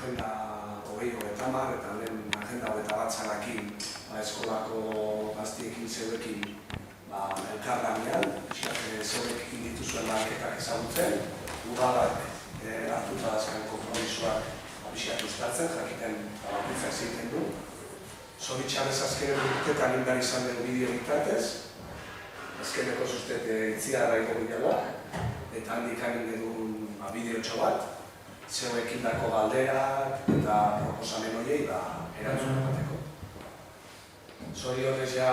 agenda 2030 eta lehen agenda 21 zanakin eskolako gaztiekin zeuekin elkarlanean, zeuekin dituzuen lanketak ezagutzen, udalak hartuta azken konpromisoak pixkat uztartzen, jakiten bakoitzak zeiten du. Zoritxarrez azken urteetan indar izan den bideo bitartez, azkeneko zuztet itziarra ego bidela, eta handik hain edun bideotxo bat, zeuekin dako galderak eta proposamen horiei erantzun emateko. Zorionez ja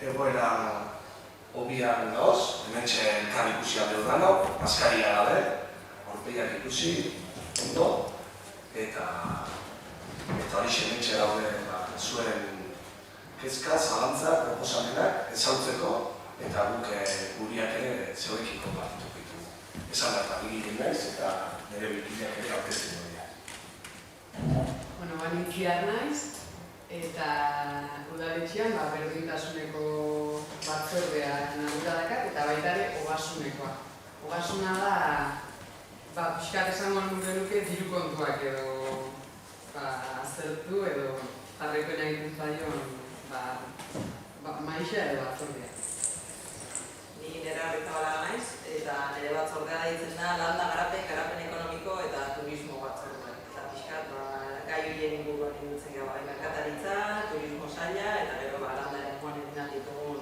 egoera hobian gauz, hementxe elkar ikusi alde dudano, maskaria gabe, aurpegiak ikusi, ondo, eta hori hementxe daude zuen kezka, zalantza, proposamenak ezautzeko, eta guk guriak ere zeuekin konpartituko ditu. Esan da eta bigilin naiz eta nire bikideak ere aurkezten dira. Nintziar naiz, eta udaletxean berdintasuneko batzordea nagura dakat, eta baita ere ogasunekoa. Ogasuna da, pixkat esango nuke diru kontuak edo aztertu edo jarreko egiten zaion maixa edo batzordea. Ni nire Arrizabalaga naiz, eta nire batzordea deitzen da landa garapen ekonomiko eta turismo batzordea. Eta pixkat, gai horien inguruan indutzen gara, merkataritza, turismo saila, eta gero landaren joan egin ditugun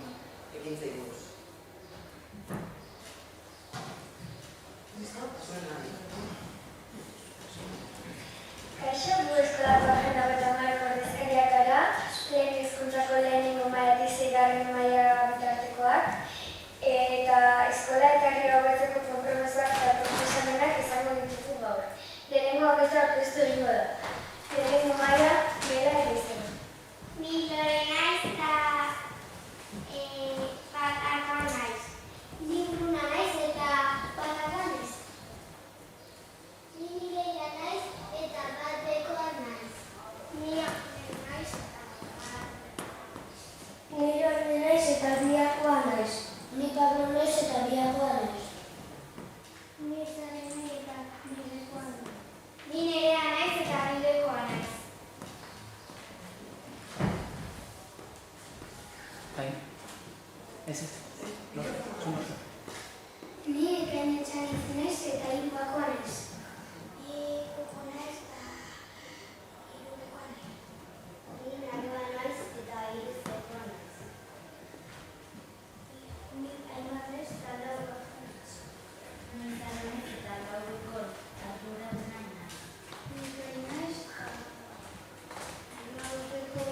ekintzei buruz. Kaixo, gu eskolako agenda 21 ordezkariak gara, lehen hezkuntzako lehenengo mailatik 6. maila bitartekoak, eta eskola eta herri hobetzeko konpromisoak eta proposamenak izango ditugu gaur. Lehenengo abeza aurkeztu egingo da. Lehenengo maila bera egizena. Ni Lorena eta Pataka naiz. Ni Bruna naiz eta Pataka naiz. Ni Mireia naiz eta Batekoa naiz. Ni Agnes naiz eta Ni Jone naiz eta Biakoa naiz. Ni Pablo naiz eta Biakoa naiz. Ni Zarene eta Bidekoa naiz. Ni Nerea naiz eta Bidekoa naiz. Ni Ekenetxan naiz eta Hirubakoa naiz. Ni Koko naiz eta Hirubekoa naiz. Ni Naroa naiz eta Hiruzekoa naiz. Ni Aimar naiz eta Laurokoa naiz. Ni Zara naiz eta Lauroko ardura naiz. Ni Zari naiz eta Lauroko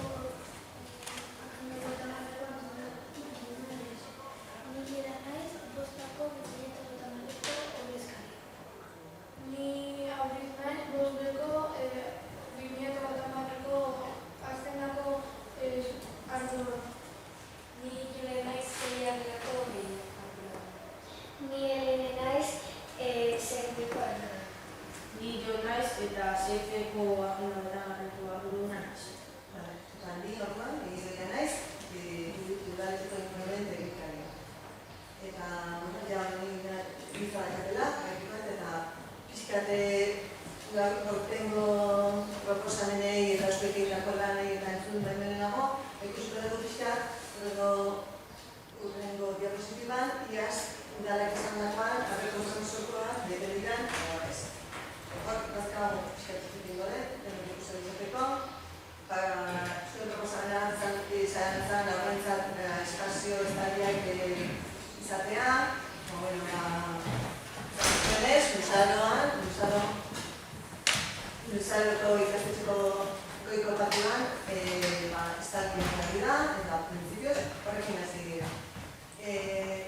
Ni Aurriz naiz, 5ko 2030ko azkenako ardura. Ni Jule naiz 6ko ardura. Ni Elene naiz, 6ko ardura. Ni Jo naiz eta 6ko agenda ardura naiz. Ni Norman, Izoia naiz, udaletxeko infoment egikaria. Eta gizara katela, eta pixkate gaurtengo proposamenei eta zuekin dako lanei eta entzun baimenenago, ikusiko dugu pixkat, urrengo diapositiban, iaz udalak izan dagoan, aurreko konpromisokoak bete diran, ez. Hor, bazkago pixkat zuekin gode, denok ikusten izateko. Zuen proposamenean izan aurrentzat espazio estadiak izatea, Luzaroko ikastetxeko goiko patioan estadioak jarri da, eta prinsipioz horrekin hasi dira.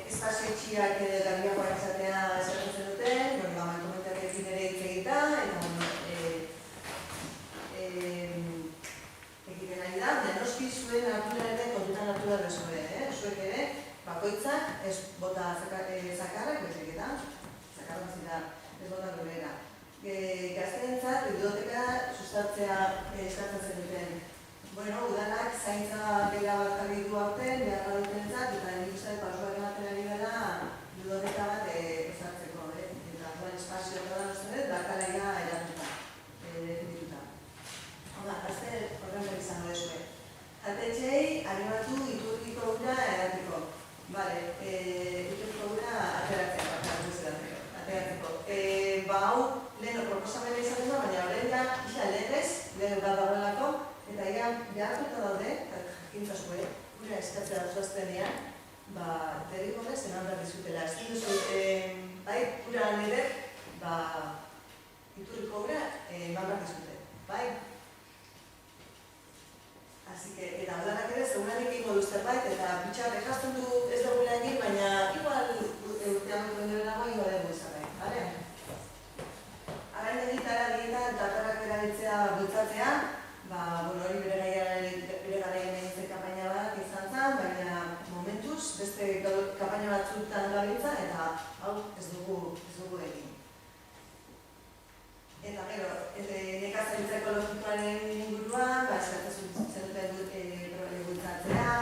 Espazio txiak garbiagoak izatea esaten duten, mankomentariakin ere hitz egita, eta egiten ari da, denoski zuen ardura ere kontutan hartu da dezue, zuek ere, bakoitzak ez bota zakarrak, bezik eta zakarrak zira ez bota gobera. Gazteentzat, biblioteka sustatzea eskatzen duten. Udalak zaintza bera bat jarri du aurten, beharra dutenentzat, eta nik uste pausuak ematen ari dela biblioteka bat ezartzeko. Eta espazio eta da nozten dut, dakalaia eratuta. proposamena izaten da, baina horrein da, isa legez, lege bat dagoelako, eta egan behartuta daude, eta jakintzazue, gure eskatzea zuaztenean, derrigorrez eman behar dizutela. Ez duzu, bai, gura nire, iturriko gura eman behar dizute, bai? Así que, eta udanak ere, segurenik ingo du zerbait, eta bitxar ekazten du ez dugula egin, baina igual urtean duenago ingo dugu zerbait, bale? Arain egitara dieta eta atarrak erabiltzea bultzatzea, hori bere garaien egitzen kampaina bat izan zen, baina momentuz beste kampaina batzutan gabiltza eta hau ez dugu egin. Eta gero, nekazaritza ekologikoaren inguruan, eskatzen zenuten bultzatzea,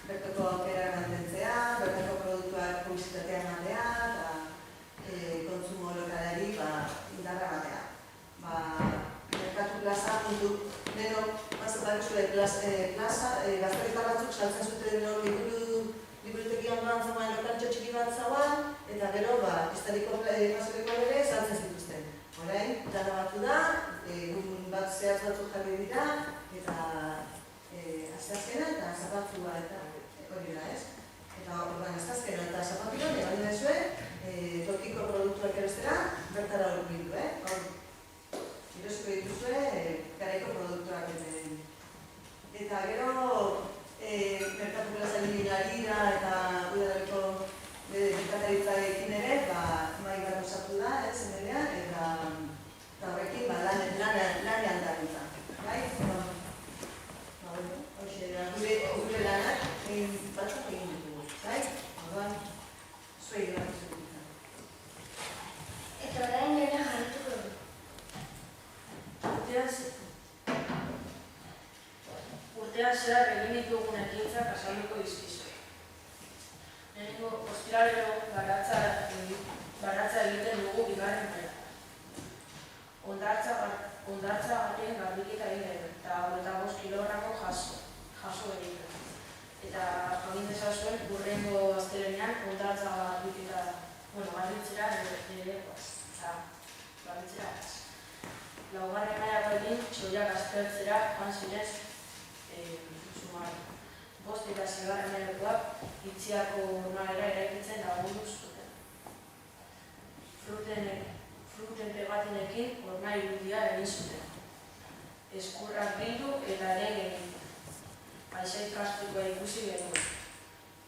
bertoko aukera mantentzea, bertoko produktuak publizitatea ematea, eta kontsumo lokalari indarra ematea. Merkatu plaza, denok, gaztelita batzuk saltzen zuten liburutegi ondoan zegoen lokantxo txiki bat zauan, eta gero, historiko plazorikoa ere saltzen zituzten. Orain, dara batu da, egun bat zehaz batzuk jarri dira, eta asteazkena eta zapatzua eta hori da, ez? Eta orduan asteazkena eta zapatilo, nebali bezue, tokiko produktuak erostera, bertara hor bildu, Irosiko dituzue, garaiko produktuak eten. Eta gero, merkatu plazari harira eta udareko merkataritzarekin ere, mai bat osatu da, zenean, eta horrekin lanean darintza. Bai? Hoxe, gure lanak batzuk egin ditugu. Bai? Orduan, zuei geratu zekutzen. Eta orain ere jarrituko du. Urtean zehar egin ditugun ekintzak azalduko dizkizue. Lehenengo, ostiralero baratza egiten dugu bigarren mailan. Hondartza baten garbiketa egin eta 25 kilogramo jaso egiten. Eta jagin dezazuen, hurrengo astelenean hondartza garbitzera ere garbitzera. Laugarren mailako egin, txoiak aztertzera joan zinez sumari. 5 eta 6. mailakoak Itziako urmalera eraikitzen lagundu zuten. Fruten pegatinekin horma irudia egin zuten. Eskurrak bildu eta ere egin. Paisai plastikoa ikusi genuen.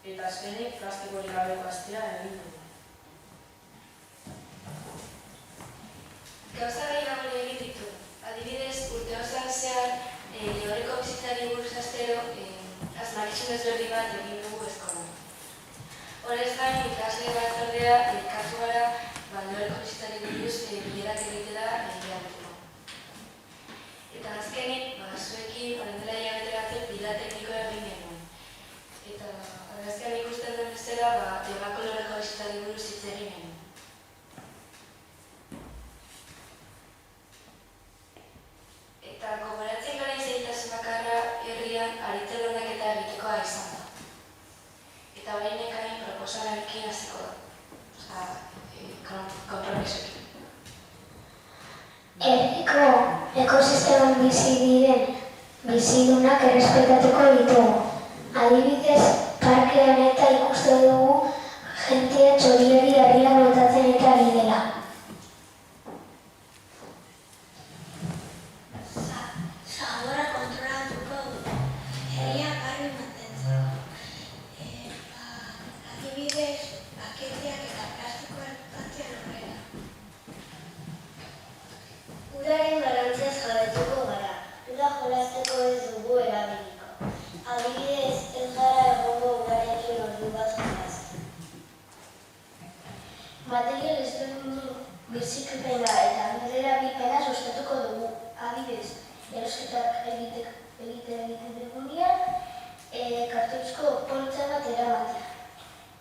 Eta azkenik plastikorik gabeko astea egin dugu. Gauza gehiago egin ditu. Adibidez, urte osoan zehar, Leorreko bizitzari buruz astero, asmakizun ezberdi bat egin dugu eskolan. Horrez gain, ikasle batzordea elkartu gara, Leorreko bizitzari buruz bilerak egitera egiartuko. Eta azkenik, zuekin, orain dela hilabete batzuk, bila teknikoa egin genuen. Eta argazkian ikusten den bezala, Debako Leorreko bizitzari buruz hitz egin genuen. Eta gogoratzen gara izaitasun bakarra herrian aritzelonak eta egitekoa izan da. Eta behin ekain proposamenekin hasiko da. Konpromisoekin. Herriko ekosisteman bizi diren bizidunak errespetatuko ditugu. Adibidez, parkean eta ikusten dugu jentea txoriari herrian botatzen eta ari dela. Uraren garrantziaz jabetuko gara. Ura jolasteko ez dugu erabiliko. Adibidez, ez gara egongo urarekin ordu bat jolazten. Material ezberdinen biziklipena eta biderabilpena sustatuko dugu. Adibidez, erosketak egiten dugunean, kartuzko poltsa bat eramatea.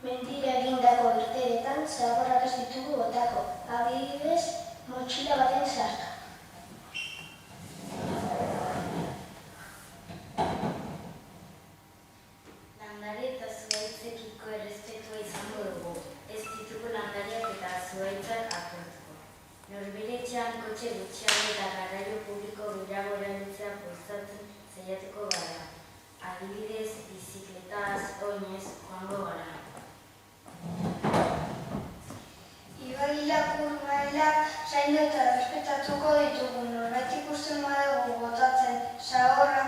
Mentira egindako irteetan zaborrak ez ditugu botako. Adibidez, motxila baten sartu. Landare eta zuhaitzekiko errespetua izango dugu. Ez ditugu landariak eta zuhaitzak apurtuko. Norbere etxean kotxe gutxiago eta garraio publiko gehiago erabiltzea bultzatzen saiatuko gara. Adibidez, bizikletaz, oinez, joango gara. Ibailak, urmailak, zaindu eta respetatuko ditugu. Norbait ikusten badugu botatzen zagorra,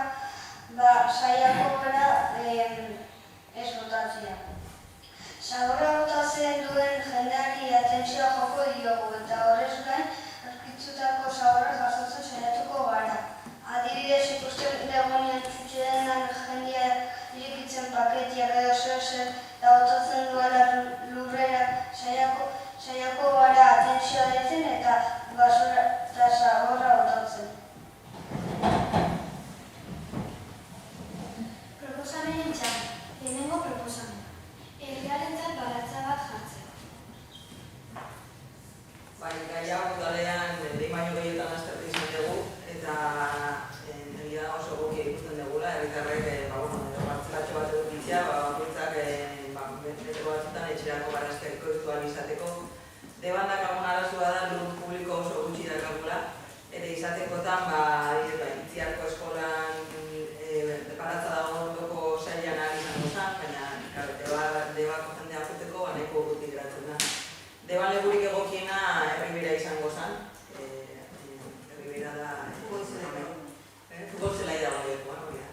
saiako gara ez botatzea. Zagorra botatzen duen jendeari atentzioa joko diogu eta horrez gain aurkitutako zagorra jasotzen saiatuko gara. Adibidez, ikusten dugunean txutxean jendea irikitzen paketiak edo zer eta botatzen duela lurrera saiako gara atentzioa ditzen eta basura eta zagorra botatzen. Proposamenen txan, lehenengo proposamen. Herriarentzat baratza bat jartzea. Bai, gai hau udalean behin baino gehietan aztertu izan dugu eta egia da oso egokia ikusten dugula, herritarrek partzelatxo bat edukitzea, bakoitzak metro batzutan etxerako barazkiak ekoiztu ahal izateko. Debandak algun arazoa da lur publiko oso gutxi dakagula, eta izatekotan Itziarko eskolan baratza dago ondoko sailan ahal izango zen, baina debako jendea joteko nahiko urrutik geratzen da. Deban legurik egokiena Erribera izango zen, Erribera da futbol zelai dago lekoan hori da.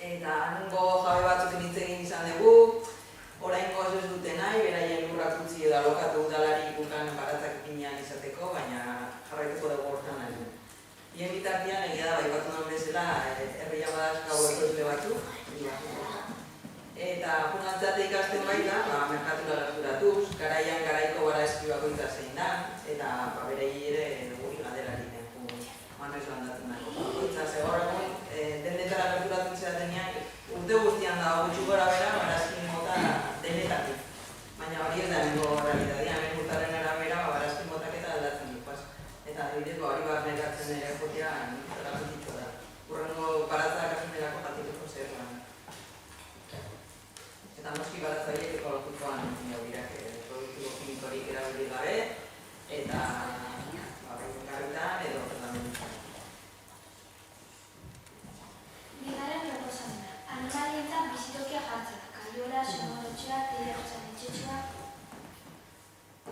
Eta hango jabe batzuk hitz egin izan dugu, oraingoz ez dute nahi, beraien lurrak utzi edo alokatu udalari gukan baratzak ekinean izateko, baina jarraituko dugu hortan nahi. Bien bitartean, egia da baipatu duen bezala, herria badazkau ekoizle batzuk, eta funantzate ikasten baita, merkatura gerturatuz, garaian garaiko barazki bakoitza zein da, eta berei ere guri gaderari manrez landatzen dago. Bakoitza zegor egun, denetara gerturatzen zeratenean, urte guztian da gutxu gora bera barazki mota denetatik. Baina hori ez da nengo realitatea, hemen urtaren arabera barazki motak eta aldatzen dut. Eta adibidez, hori bat negatzen ere jotea garrantzitsua da. Urrengo baratza kasunerako jatiteko zer. Eta noski baratza horiek ekologikoan dira, produktibo kimikorik erabili gabe, eta garritan edo tratamenduan. Bigarren proposamena, animalientzat bizitokia jartzea, kaiola, sonorotxeak, bideotzen etxetxua.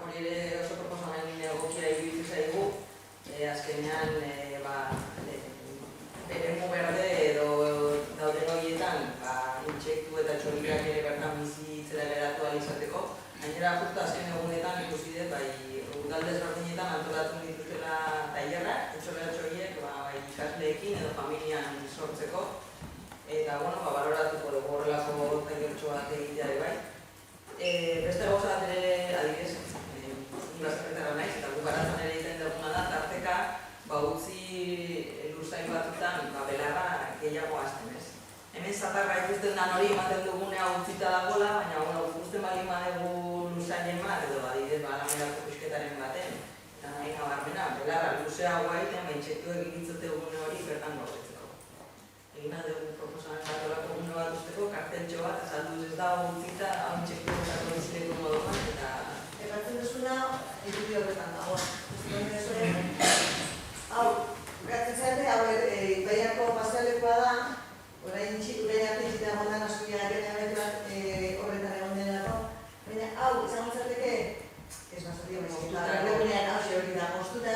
Hori ere oso proposamen egokia iruditzen zaigu, azkenean eremu berde edo dauden horietan intsektu eta txoriak ere bertan bizitzera geratu ahal izateko. Gainera, justu azken egunetan ikusi dut, udal desberdinetan antolatzen dituzela tailerrak, etxoleratxo horiek ikasleekin edo familian sortzeko. Eta, baloratuko dugu horrelako tailertxo bat egitea ere bai. Beste gauza bat ere, adibidez, gazterretara naiz, eta gu baratzen ere egiten duguna da, tarteka, utzi lurzain batzutan, belarra gehiago hasten ez. Hemen zatarra ikusten dan hori ematen dugunea utzita dagoela, baina ikusten bali madugu lurzainen bat, edo adibidez, alamerako pusketaren baten. Eta nahi nabarmena, belarra luzeagoa egiten, intsektuek egitzote gune hori bertan gordetzeko. Egin aldugu proposamen bat olako gune bat usteko, karteltxo bat, azalduz ez dago utzita, hau intsektuek eta bizileko moduan, eta... Ekartzen duzuna, eduki horretan dago. Hau, gatzen zaite, hau Baiako pasealekoa da, orain arte itxita egon da naskuia horretan egon denako, baina hau, izango zateke, ez bazatik, moztuta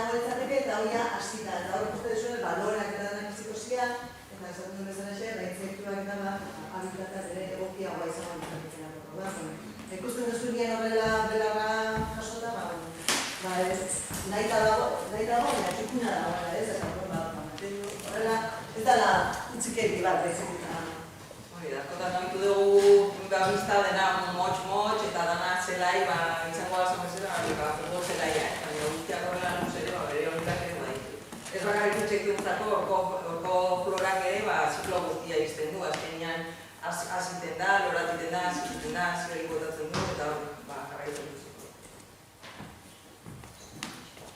egon izateke eta hori hasita, eta hori uste duzuen balorak eta denak iziko zian, eta esaten duen bezala xe, intsektuak eta habitatak ere egokiagoa izango ditzaketzen. Ikusten duzunean horrela belarra jasota, nahi dago, baina txukuna dago, ez horrela, ez dala utzikeri bat behizetan. Hori da, askotan nahitu dugu bizta dena motx-motx eta dana zelai, izango da zanbezera, futbol zelaia, baina guztiak horrela luzere, bere honikak ere baditu. Ez bakarrik intsektuntzako, orko florak ere, ziklo guztia izten du, azkenean aziten da, loratiten da, aziten da, zirri botatzen du, eta jarraitzen duziko.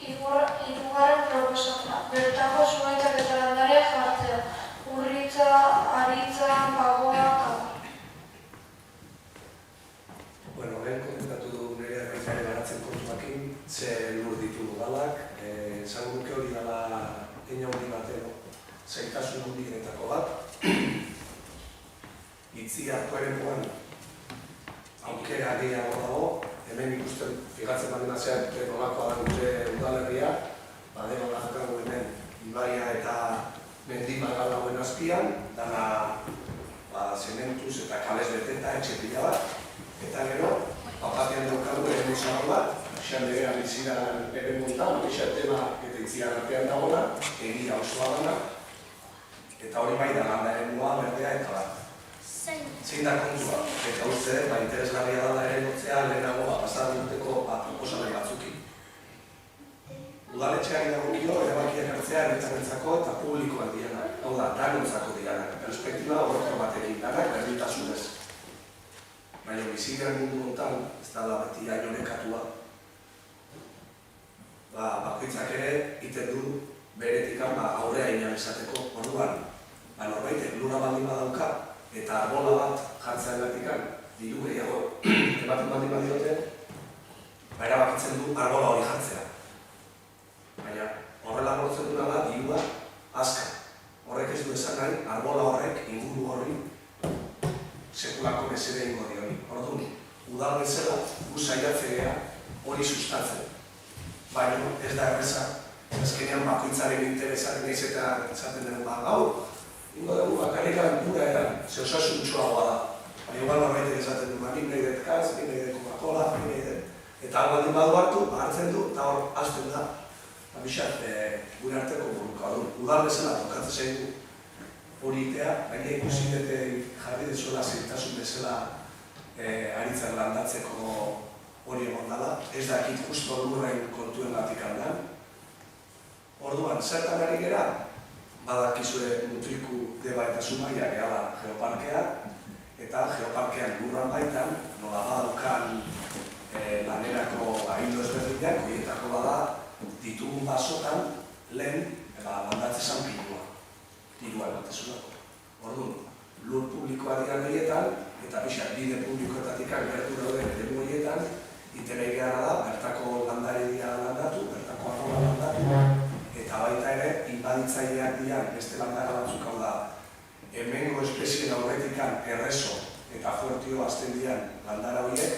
Hirugarren proposamena, bertako zuaitzak eta landareak jartzea, urritza, aritza, pagoa, Lehen komentatu du nire herritzaren baratzen kontuakin, ze lur ditu udalak, esango nuke hori handi batero, zailtasun handienetako bat. Itzi hartuaren moan, aukera gehiago dago, hemen ikusten fijatzen badena zean, nolakoa da gure udalerria, badero lagakago hemen, ibaia eta mendimagal dagoen azpian, dana zementuz eta kalez beteta etxe pila bat, eta gero, papatean daukagu ere musago bat, xan dira bizidan ere montan, eixan tema eta itzian artean dagoena, egia osoa dana, eta hori bai da landaren moa, berdea eta bat. Zein da kontua, eta uste, interesgarria dela ere notzea lehenago pasadan urteko proposamen batzukin. Udaletxeak dagokio erabakiak hartzea herritarrentzako eta publikoak diana, hau da, danontzako diana, perspektiba horretko batekin, danak berdintasunez. Baina bizigaren mundu honetan, ez da beti aionekatua, bakoitzak ere iten du beretikan aurrea inan esateko orduan. Norbaitek lura baldin badauka, eta arbola bat jartzen gatikan, diru gehiago ematen baldin badiote, erabakitzen du arbola hori jartzea. Baina horrela lortzen duna da dirua azkar. Horrek ez du esan nahi, arbola horrek inguru horri sekulako mesede ingo dioni. Orduan, udal bezala gu saiatzea hori sustatzen. Baina ez da erreza, azkenean bakoitzaren interesaren eiz eta esaten dugu gaur, ingo dugu bakarrikan pura eran, ze osasuntxoagoa da. Baina igual norbaitek esaten du, nik nahi dut kaz, nik nahi dut Coca-Cola, nik nahi dut. Eta hau baldin badu hartu, hartzen du, eta hor hasten da. Abixat, gure arteko buruka du. Udal bezala tokatzen zaigu hori itea, baina ikusi dute jarri dezuela zirtasun bezala aritzen landatzeko hori egon dela. Ez dakit justo lurren kontuen batik handan. Orduan, zertan ari gera? Badakizue Mutriku, Deba eta Zumaia gehala geoparkea, eta geoparkean lurran baitan, nola badaukan lanerako ahildo ezberdinak, horietako bada ditugun basotan lehen landatze zan dirua ematezunako. Orduan, lur publikoa dira horietan, eta pixak bide publikoetatik gertu dauden eremu horietan, itenei gara da, bertako landare dira landatu, bertako arrola landatu, eta baita ere, inbaditzaileak dian beste landara batzuk hau da, hemengo espezien aurretikan errezo eta fuertio azten dian landara horiek,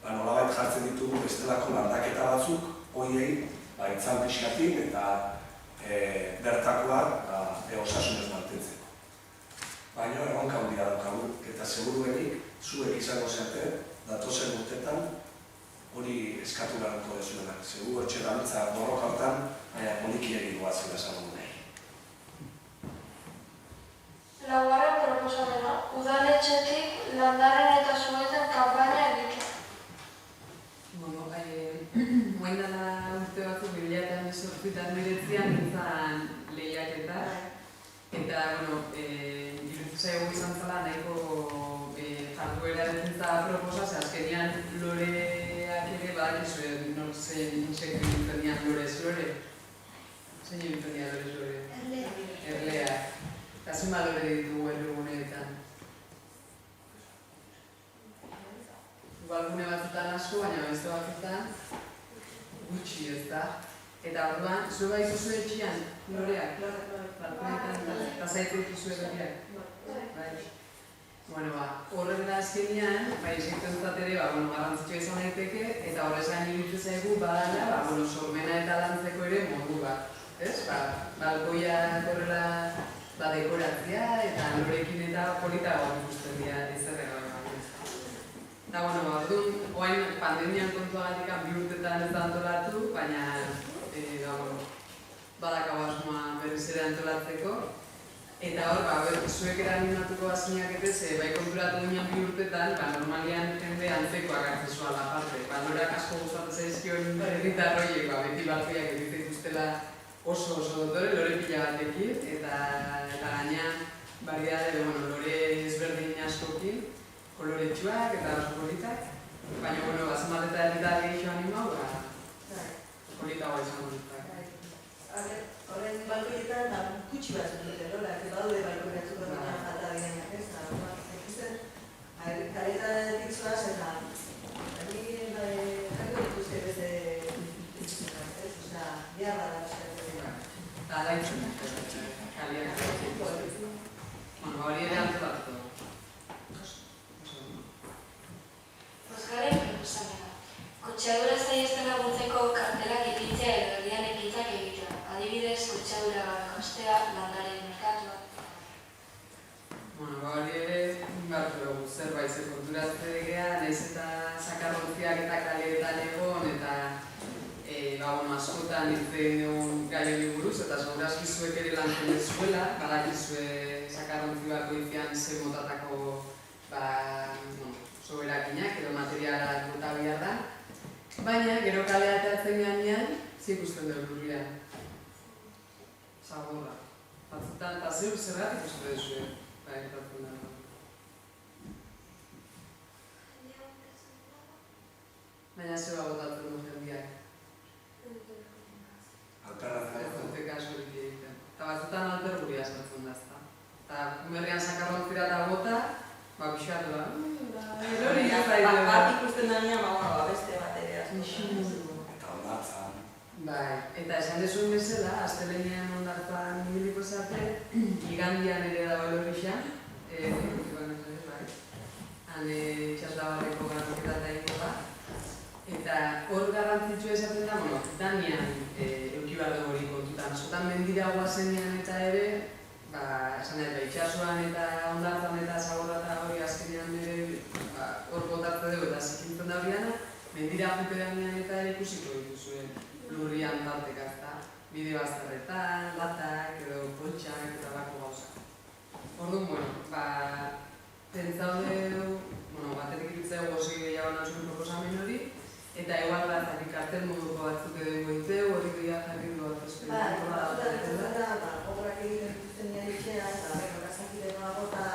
nolabait jartzen ditugu bestelako landaketa batzuk, horiei, itzal pixkatik eta bertakoak osasunez mantentzeko. Baina erronka handia daukagu, eta seguruenik zuek izango zeate, datozen urtetan hori eskatu beharko dezuenak. Segur etxe damitza borroka hortan, poliki egin goazen esango nahi. Laugarren proposamena, udaletxetik landaren eta zuhaiten kanpaina egitea. Moain dela urte batzuk 2018an nintzen lehiaketa, eta, iruditu zaigu izan zela nahiko jarduera dentza proposa, ze azkenean loreak ere badakizue, nor zein insektu egiten dian lorez lore? Zein egiten dian lorez lore? Erleak. Eta zenbat lore ditugu erreguneetan. Gune batzutan asko, baina beste batzutan gutxi ez da. Eta orduan, zue baizu zue etxian, loreak? Eta zaitu zue loreak? Horren da azkenean, insektuentzat ere, garrantzitsua izan daiteke, eta horrez gain iruditzen zaigu badala, sormena eta lantzeko ere modu bat. Balkoiak horrela dekoratzea, eta lorekin eta politago ikusten dira izateko. Eta, orduan, pandemian kontuagatik 2 urtetan ez da antolatu, baina badakau asmoa berriz ere antolatzeko. Eta hor, zuek eraninatuko azinaketez, bai konturatu ginen 2 urtetan, normalian jende antzekoak hartzezua la parte. Loreak asko gustatzen zaizkion herritarroiek, beti balkoiak egiten dituztela oso dotore, lore pila batekin, eta gaina variedade, lore ezberdin askokin, koloretsuak eta oso politak, baina, zenbat eta herritar gehiago animau, politagoa izango dutak. Horren balkoietan gutxi batzuk dute, eta daude balkoi batzuk falta direnak, ez da, ikusten, kaletatik zoaz eta jarriko dituzte beste ikustenak, ez da, biharra da eskatzen dira. Eta alaitzen kaliak. Bueno, hori ere antolatu. Bosgarren proposamena. Kutsadura saihesten laguntzeko kartelak ipintzea edo herrian ekintzak egitea. Adibidez, kutsadura gabeko astea, landare merkatua. Bueno, hori ere, bartu dugu zerbait ze konturatzen egea, nahiz eta zakarrontziak eta kaleetan egon, eta askotan hitz egun gai hori buruz, eta segurazki zuek ere lan zuela, badakizue zakarrontzi bakoitzean ze motatako soberakinak edo materialak bota behar da. Baina, gero kalea atatzen gainean, ikusten dugu lurrian. Zaborra. Batzutan, eta zerrat ikusten duzue. Baina zeba botatzen dut jendiak. Alperratzen Ez dute kasu egiten. Eta batzutan alper guri askatzen da, ezta. Eta kumerrian zakarrontzira eta bota, pixatu da. Bat ikusten denean, beste bat ere eta ondatzan. Eta esan dezuen bezala, astelenean ondartzan ibiliko zate, igandian ere dago elorrixan, han itxaslabarreko granoketa eta ingoa. Eta hor garrantzitsua esaten da, Danian eukibar dugu hori kontutan. Askotan mendira guazenean eta ere, esan da, itxasuan eta ondartzan eta zaborra eta hori azkenean ere hor botatzen dugu eta zikintzen da horiana, mendira jutean eta ere ikusiko dituzuen lurrian tarteka, ezta. Bide bazterretan, latak edo poltsak eta bako gauzak. Orduan, pentsaude batetik iritzea gozi gehiago nauzun proposamen hori, eta igual bat kartel moduko batzuk edo goiteu, hori gehiago jarri du bat esperientzia da, obrak egiten dituzten nire itxea, eta bakazakide bota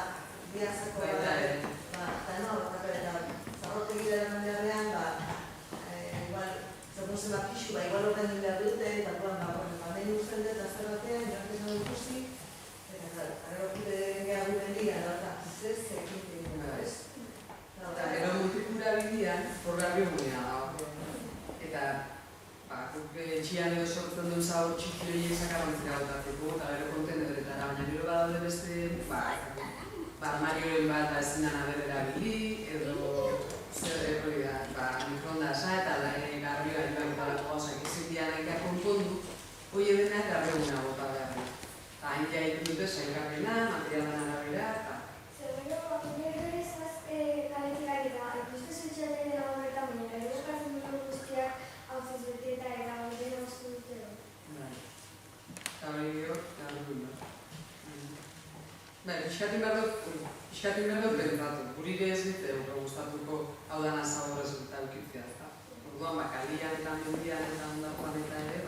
biazako eta zarrote gidean beharrean, igual, zegoen zenbat pixu, igual horren behar dute, eta nahi usten dut, azter batean, jartzen dut ikusi, eta gero kide behar duten dira, eta ez ekite egiten da, ez? Eta gero multikulturabilian, horgarri gunea da. Eta etxian edo sortzen duen zabor txiki hori zakarrontzera botatzeko, eta gero kontenedretara, baina gero badaude beste armarioen bat ezinan aberrera bili, edo zer hori da, mikrondasa eta garbi gailuak eta lako gauzak ezin dian egin konpondu, hori edenak garbioguna bota behar du. Eta hain egiten dute zaingarrena, materialan arabera, eta... Zerrero, nire berezaz kaletik eta ikuste zutxaten dira horretan, baina gero eskatzen dut guztiak hau zuzbete eta gabaldera uste dutero. Eta hori gero, garbi dut. Piskatin behar dut pentsatu, guri ez ditu gustatuko hau dana zaborrez eta eukitzea, ezta. Orduan, kalian eta mendian eta ondartuan eta ere,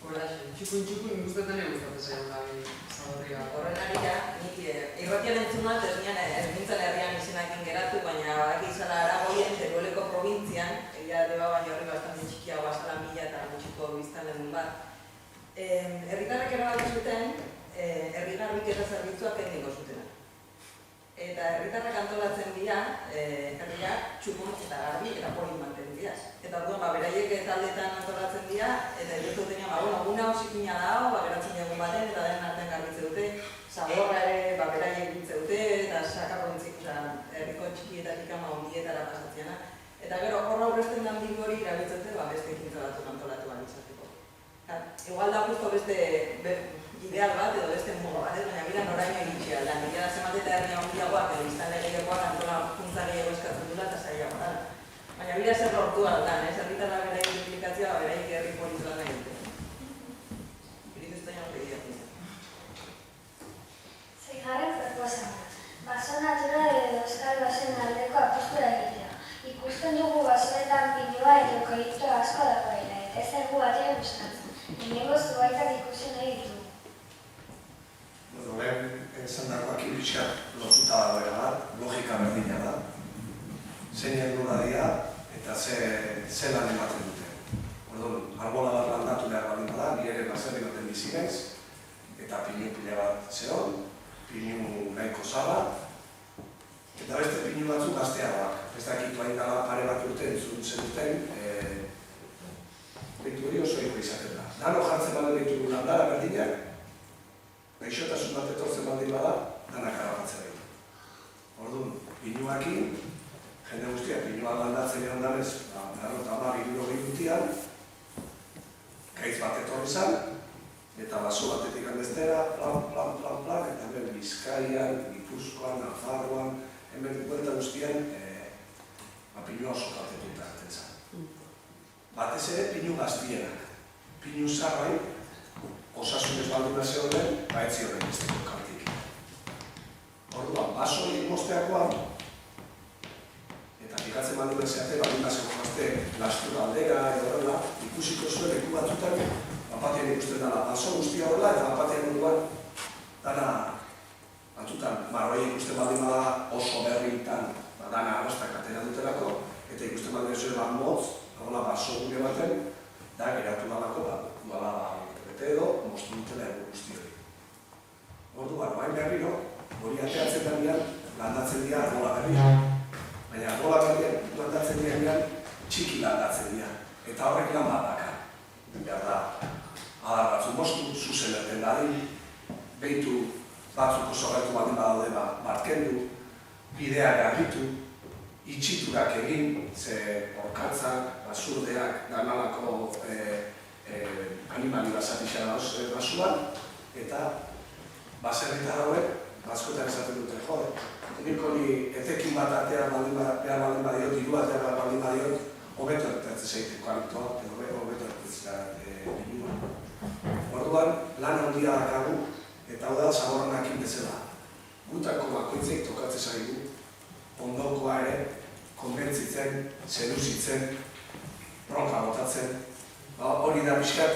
horaxe, txukun guztetan egin gustatzen zaigu gabi zaborria. Horren arira, nik irratian entzunat ez nintzen herrian izenakin geratu, baina izala Aragoien, Terueleko probintzian, egia deba baina horri bastante txikiago azala 1000 eta gutxiko biztan egun bat. Herritarrek erabaki zuten, herrigarrik eta zerbitzuak egingo zutena. Eta herritarrak antolatzen dira, herriak txukun eta garbi eta polit manten diaz. Eta orduan, beraiek taldetan antolatzen dira, eta egitu denean, guna osikina da hau, geratzen egun baten, eta denen artean garbitze dute, zaborra ere, beraiek ditze dute, eta sakarrontzik, herriko txikietatik ama ondietara pasatzeana. Eta gero, horra aurrezten den bingo hori erabiltzen dute, beste ekintza batzuk antolatu behar izateko. Igual da justo beste ideal bat edo beste mugo bat, baina bila noraino iritsia da. Nire da zemat eta herria ondiagoak edo biztan legeagoak antolakuntza gehiago eskatzen dula eta zailagoa da. Baina bila zer lortu aldan, herritarra beraik implikazioa, beraik herri politua nahi dute. Irituzten jaun begiak. Seigarren proposamena. Baso natural edo euskal basoen aldeko apostura egitea. Ikusten dugu basoetan pinua edo eukalipto asko dagoela, eta ez zaigu batean gustatzen. Inengo zubaitak ikusi nahi ditu. Lehen esan dagoak iritxak lotuta dagoela bat, logika berdina da. Zein helburua dira eta ze lan ematen dute. Orduan, arbola bat landatu behar baldin bada, ni ere baserri baten bizi naiz, eta pinu pila bat zeon, pinu nahiko zaba, eta beste pinu batzuk gazteagoak. Ez dakitu hain dala pare bat urte entzun zenuten, Beitu hori oso eko izaten da. Dano jartzen baldin ditugu landara berdinak, gaixotasun bat etortzen baldin bada, danak harrapatzen ditu. Orduan, pinuakin, jende guztiak pinua landatzen egon danez, gutian, gaitz bat etorri zan, eta baso batetik handeztera, plan, eta hemen Bizkaian, Gipuzkoan, Nafarroan, hemen buelta guztian, pinua oso kaltetuta hartzen zan. Batez ere, pinu gaztienak. Pinu zarrai, osasunez balduna zeuden, baetzi horrein ez dugu kaltik. Orduan, baso horiek mosteakoan, eta fikatzen balduna zeate, balduna zegoazte lastura aldera edo horrela, ikusiko zuen leku batzutan, bapatean ikusten dela baso guztia horrela, eta bapatean onduan, dana, batzutan, marroi ikusten baldin bada oso berritan, dana arrastak atera dutelako, eta ikusten baldin zuen bat motz, horrela baso gure baten, da geratu dalako, duala bete edo, moztu dutela egu guzti hori. Orduan, bain berriro, hori ateatzen denean, landatzen dira arbola berriak. Baina arbola berriak landatzen direnean, txiki landatzen dira. Eta horrek lan bat daka. Behar da, adar batzu moztu, zuzen erten dadin, behitu batzuk oso gaitu baldin badaude bat kendu, bidea garritu, itxiturak egin, ze orkatzak, basurdeak, danalako animali basatixan basuan, eta baserritar hauek, baskotan esaten dute, jode, nik hori etekin bat behar baldin badiot, hiru bat behar baldin badiot, hobeto ertetzen zeite kualitoa, edo hobeto ertetzen binua. Orduan, lan handia dakagu, eta hau da, zaborranak bezala. Gutako bakoitzek tokatzen zaigu, ondokoa ere, konbentzitzen, seduzitzen, bronka botatzen. Hori da bizkat,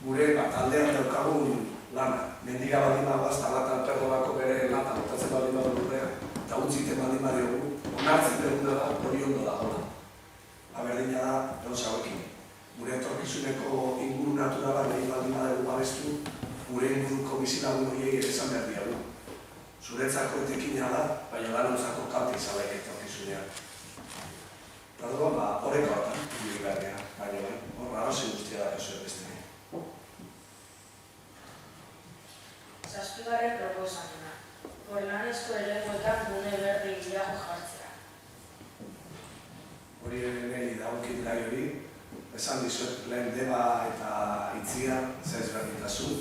gure aldean daukagun lana. Mendiga baldin bagoaz, talatan perdolako bere lata botatzen baldin badu lurrean, eta utziten baldin badiogu, onartzen beguna da, hori ondo da hola. Berdina da, gauza hauekin. Gure etorkizuneko inguru naturala nahi baldin badugu babestu, gure inguruko bizilagun horiei ere esan behar diagu. Zuretzako etekina da, baina lanontzako kalte izalaik etorkizunean. Orduan, horreko hartan, gure behar baina bai, horra hausen guztia da kaso beste. Zazpigaren proposamena. Porlanezko eremuetan gune berri gehiago jartzea. Hori nahi dagokin gai hori, esan dizuet lehen deba eta itzia, zaiz berdintasun.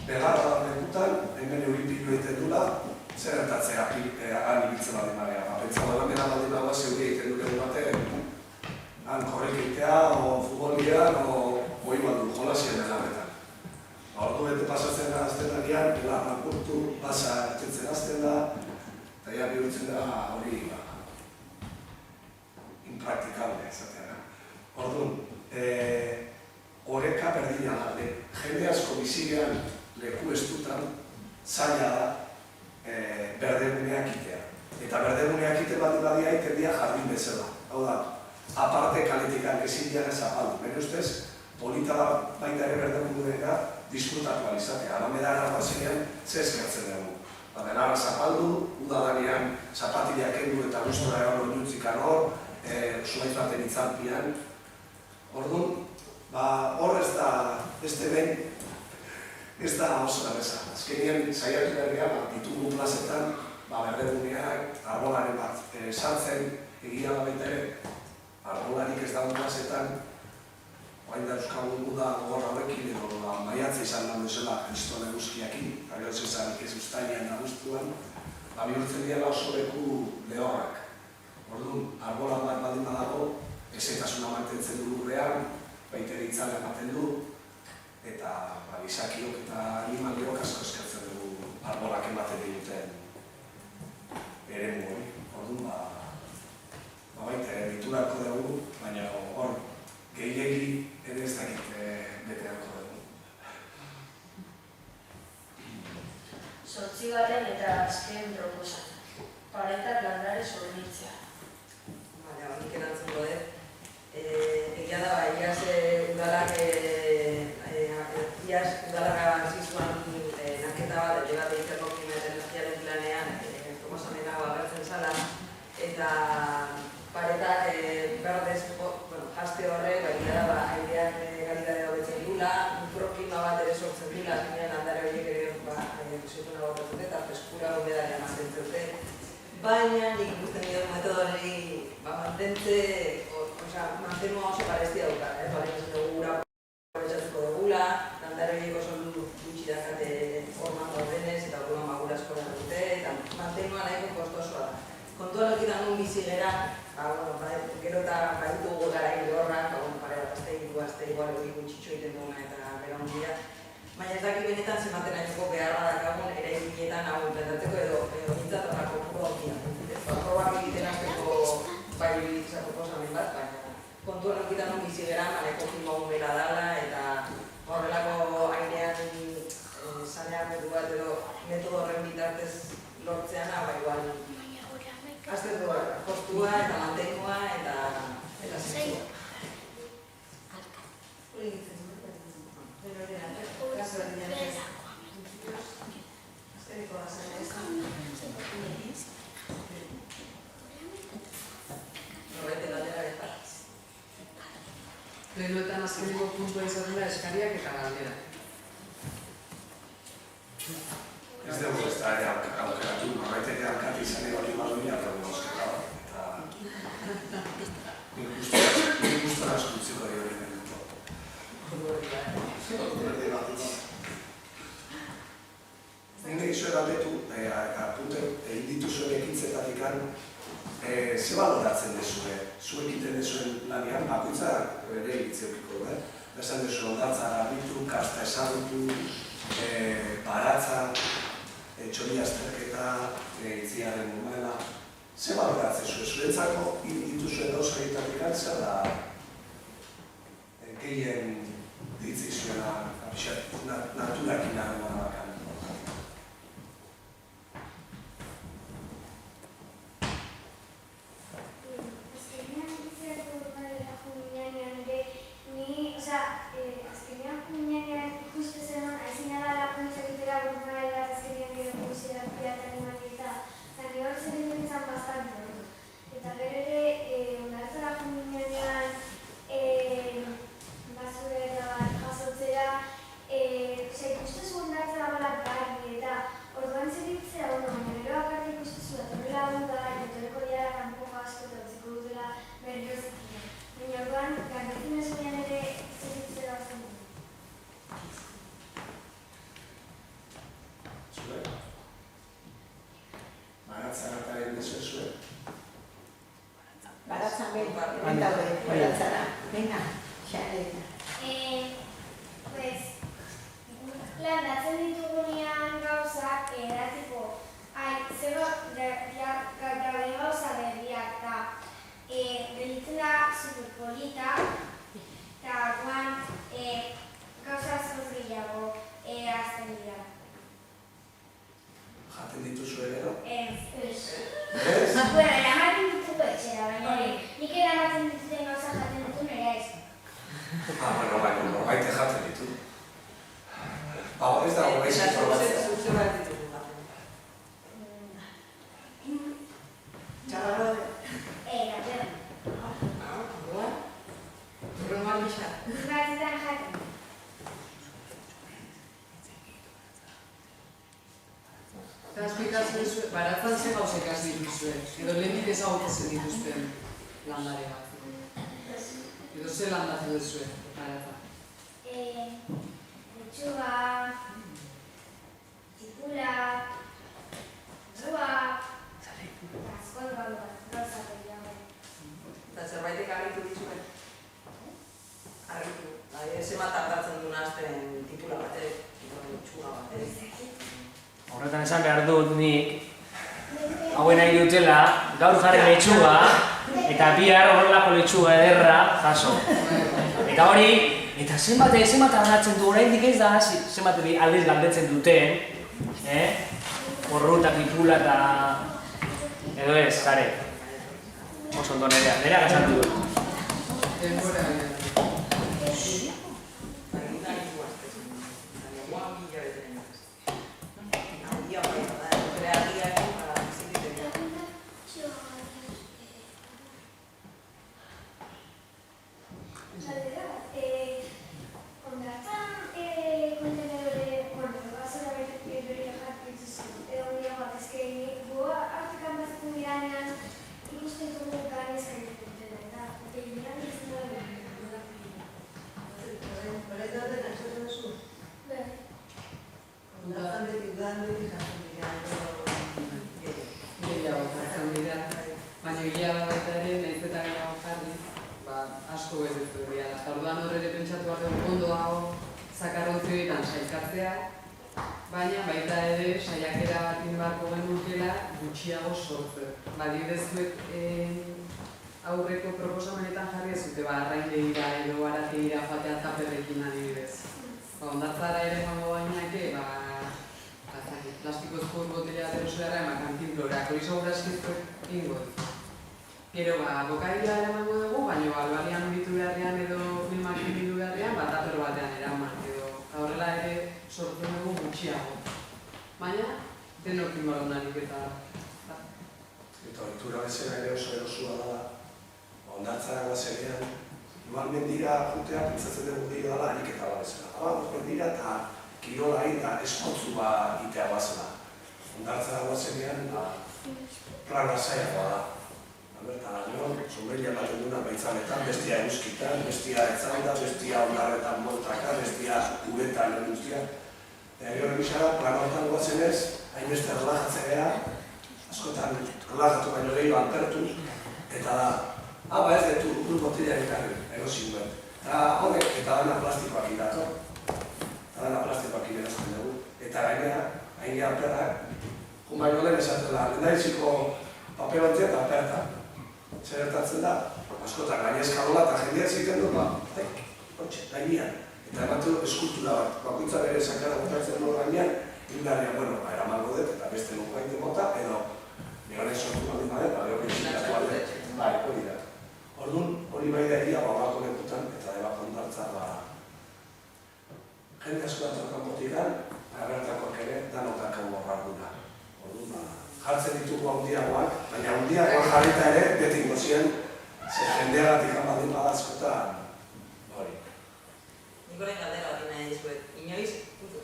Begarra da lekutan, hemen euripilu egiten dula, zer entatzea han ibiltzen baldin bagea. Pentsa baldin bera baldin bagoaz euri egiten dure batean, han korrek egitea, o futbolian, o boi baldu, jolasien delaretan. Ordu bete pasatzen da azten dakian, lan apurtu, basa ertetzen azten da, eta ja bihurtzen da hori impraktikable, esatea. Orduan, oreka berdina da, jende asko bizigean leku estutan zaila da berdeguneak itea. Eta berdeguneak ite bat badia egiten dira jardin bezala. Hau da, aparte kaletikan ezin dian ez apaldu. Bene ustez, polita da baita ere berdegunea disfrutatu alizatea. Alamedan arbazenean zezkertzen dugu. Denara zapaldu, udadanean zapatileak endu eta gustora egon oinutzikan hor, zuaiz baten itzalpian. Orduan, hor ez da, beste behin, ez da oso da beza. Azkenean, saiatu berrian, ditugu plazetan, berdeguneak, arbolaren bat sartzen, egia da baita ere, arbolarik ez dago plazetan, oain da euskagun guda gogorra hauekin, edo maiatza izan da duzela kristone guzkiakin, eta gero zezanik ez ustainean naguztuan, bihurtzen dira oso leku lehorrak. Orduan, arbolan bat baldin badago, ezetasuna mantentzen du lurrean, baita ere itzala ematen du, eta gizakiok eta animaliok asko eskatzen dugu arbolak ematen diguten eremu hori. Orduan, baita ere biturako dugu, baina hor gehiegi ere ez dakit beteako dugu. Zortzigaren eta azken proposamena. Paretak landare zornitzea. Nik erantzun dut. Egia da, iaz udalak ziztuan nanketa bat, eta egiteko klima eta energiaren planean proposamena agertzen zala, eta paretak berdez baina nik ikusten dut metodori mantenua oso gareztia dauka, baldin esan dugu gura aprobetxatuko dugula, landaroiek oso gutxi dakate orman daudenez eta orduan gura eskola dute, eta mantenua nahiko kostosoa da. Kontuan okitan duen bizi gera, gero eta baitugu gara horrak, pare bat azte igual gutxitxo egiten duguna eta bera ondia. Baina ez daki benetan zenbaten haineko beharra dakagun eraikinetan hau implantatzeko edo nintzat horrako puro okia. Probak egiten hasteko bai izan proposamen bat, baina kontuan okitan duen bizi gera, maneko filmo bera dala eta horrelako airean saneamendu bat edo metodo horren bitartez lortzean, igual azten du kostua eta mantenua eta zentzua. Hori egitzen zuen. Kaso berdinak ez. Azteriko da zen ez. Norbete galdera gertatiz. Plenoetan azkeneko puntua izaten da eskariak eta galdera. Ez dugu ez da ere aukeratu, norbaitek alkati izan egin baduia, eta bozketa bat, eta nik guztora eskutziko dio hori denuko. Nire izo eraldetu, eta punte egin dituzuen ekintzetatik ze baloratzen dezue, zuek egiten dezuen lanian, bakoitza ere egitzeukiko du, esan dezu ondartza garbitu, kasta ezagutu, baratza, txori azterketa, itziaren numela, ze baloratzen zuen, zuretzako dituzuen gauza egitatik zer da gehien ditzik zuena naturakin harreman bakan. Baratzan ze gauza ikasi dituzuen, edo lehenik ezagutzen dituzten landare bat. Edo ze landatu duzuen, baratzan? Letxuga, txipula, zua, askol gauza gehiago. Eta zerbaitek argitu dituzuen? Argitu. Zenbat hartatzen duen azten tipula batek, letxuga batek. Horretan esan behar dut nik, hauen nahi dutela, gaur jarri letxuga, eta bihar horrelako letxuga ederra jaso. Eta hori, eta zenbat argatzen du, oraindik ez da hasi, zenbat aldiz galdetzen duten, porru eta tipula eta... edo ez, zare. Oso ondo nerea gazatu dut. Kontenedore, basura bere jarri dituzun, edo nire bat, ezke, goa hartik handazten baita horrela, esaten duzu? Bai. Udan beti jartzen dira, Gehiago jartzen dira. Baina egia da baita ere, nahiz eta gehiago jarri, asko betetzen dira. Eta orduan horre pentsatu behar dugu ondo dago zakarrontzioetan sailkatzea, baina baita ere saiakera bat inbarko genukela gutxiago sortzen. Adibidez zuek aurreko proposamenetan jarri ez zute, arraindegira edo arategira joatea taperrekin adibidez. Hondartzara ere joango bainake, plastikozko botella erosoera kantinflorak, hori segurazkizko ingo. Gero, bokaila eramango dugu, baina albarian bitu beharrean edo filmak bitu beharrean, taper batean eraman. Horrela ere sortzen dugu gutxiago. Baina, denokin balonarik eta... Eta ohitura bezala ere oso erosua da, hondartzara guazenean, igual mendira jutea pentsatzen dugu dio dela ariketa bat bezala. Mendira eta kirola eta eskotzu bat itea bazela. Hondartzara guazenean, plan lasaiagoa da. Eta sombrilla ematen duna baitzanetan, bestia euskitan, bestia etzanda, bestia ondarretan moltaka, bestia uretan guztiak. Eta gero egizara, plan hortan guazenez, hainbeste relajatzen gara, askotan relajatu baino gehiago anpertu, eta da, ez detu ur botila ekarri, erosin duen. Eta honek, eta dana plastikoak irato, eta dana plastikoak irazten dugu. Eta gainera, hain gehan perrak, baino lehen esatela, lehendabiziko paperontzia eta aperta. Zer gertatzen da, askotan gainezka dola eta jendeak ziten du, gainean. Eta ematu eskultura bat, bakoitza bere sakara botatzen du gainean, indarrean, eramango dut eta beste nuko haite mota, edo negoren sortu baldin badet, hori bizitatu alde, hori da. Orduan, hori bai da egia, bako lekutan, eta ebako ondartza, jende asko datorkan botikan, bertakoak ere, danotako borrarduna. Orduan, jartzen ditugu handiagoak, baina handiagoak jarrita ere, beti ingozien, zer jendeagatik baldin badazkotan, hori. Nik orain galdera bat nahi dizuet. Inoiz,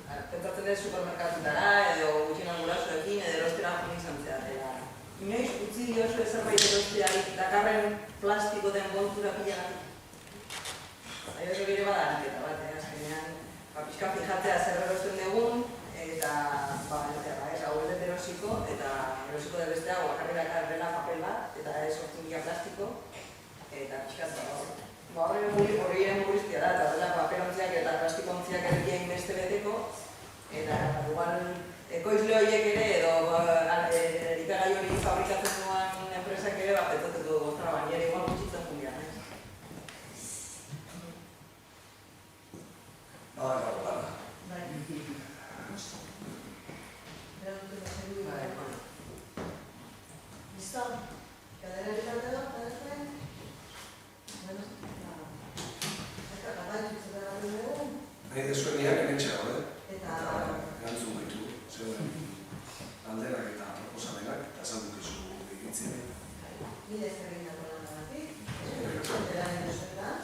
pentsatzen dut supermerkatutara, edo gutxienan gurasoekin, edo erostera joan izan zeatela. Inoiz, utzi diozu zerbait erosteari, dakarren plastiko den kontura pilagatik. Oso gire bada ariketa bat, azkenean, pixka fijatzea zer erosten dugun, eta hauetet erosiko, eta erosiko da bestea, guakarrera karrela papel bat, eta ez 8.000 plastiko, eta pixkatzea hori. Horrien mugiztia da, eta horrela papelontziak eta plastikontziak erikien beste beteko, eta igual ekoizle horiek ere, edo erikagai hori fabrikatzen duen enpresak ere, petzotetu dugu, baina ere igual gutxitzen fungian, Listo? Kadera dikarte da, kadera? Eta kapai zuzen da dugu? Nahi dezuen niak enetxera, Eta... Gantzun gaitu, zeuden alderak eta proposamenak, eta esan dukizu egitzen. Mila ezagin dago lanagatik, erain duzuetan,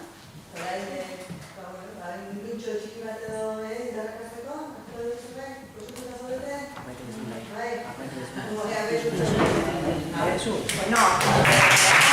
orain gintxo txiki bat edo indarrakazteko, hartu duzuek, kosututa zaudete? Bai? Bai? Bai? Bai?